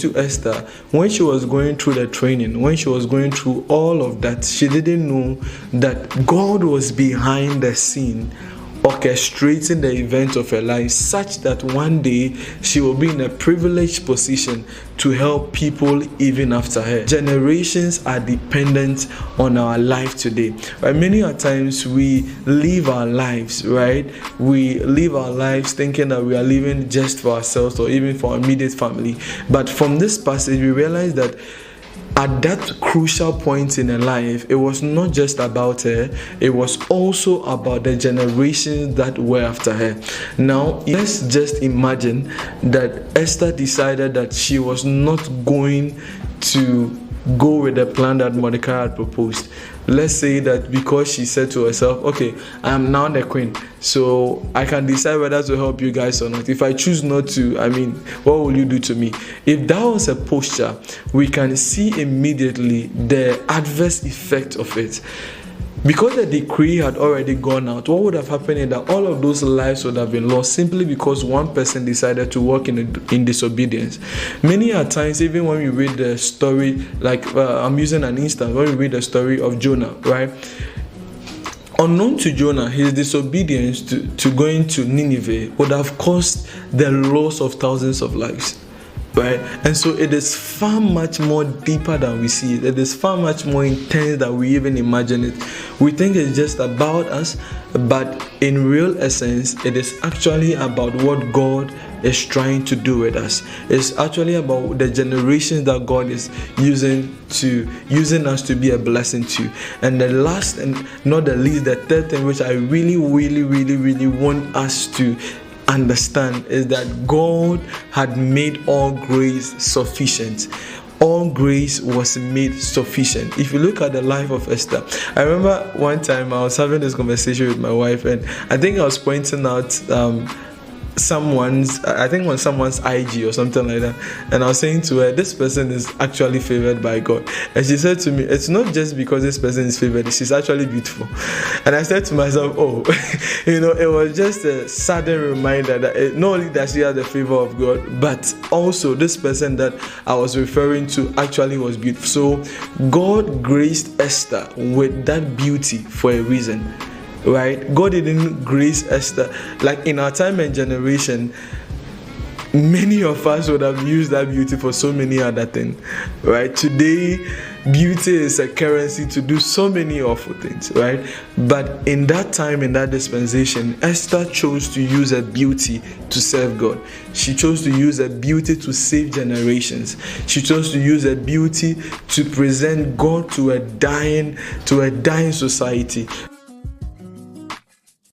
to Esther, when she was going through the training, when she was going through all of that, she didn't know that God was behind the scene, orchestrating the events of her life, such that one day she will be in a privileged position to help people even after her. Generations are dependent on our life today. Right? Many a times we live our lives, right? We live our lives thinking that we are living just for ourselves or even for our immediate family. But from this passage, we realize that at that crucial point in her life, it was not just about her, it was also about the generations that were after her. Now, let's just imagine that Esther decided that she was not going to go with the plan that Mordecai had proposed. Let's say that because she said to herself, okay, I am now the queen, so I can decide whether to help you guys or not. If I choose not to, what will you do to me? If that was a posture, we can see immediately the adverse effect of it. Because the decree had already gone out, what would have happened is that all of those lives would have been lost simply because one person decided to walk in disobedience. Many a times, even when we read the story, I'm using an instance, when we read the story of Jonah, right? Unknown to Jonah, his disobedience to going to Nineveh would have caused the loss of thousands of lives. Right? And so it is far much more deeper than we see it. It is far much more intense than we even imagine it. We think it's just about us, but in real essence, it is actually about what God is trying to do with us. It's actually about the generations that God is using us to be a blessing to. And the last and not the least, the third thing which I really want us to understand is that God had made all grace sufficient. All grace was made sufficient. If you look at the life of Esther, I remember one time I was having this conversation with my wife, and I think I was pointing out someone's IG or something like that, and I was saying to her, this person is actually favored by God. And she said to me, it's not just because this person is favored, she's actually beautiful. And I said to myself, it was just a sudden reminder that not only does she have the favor of God, but also this person that I was referring to actually was beautiful. So God graced Esther with that beauty for a reason. Right? God didn't grace Esther. Like in our time and generation, many of us would have used that beauty for so many other things. Right? Today, beauty is a currency to do so many awful things, right? But in that time, in that dispensation, Esther chose to use her beauty to serve God. She chose to use her beauty to save generations. She chose to use her beauty to present God to a dying society.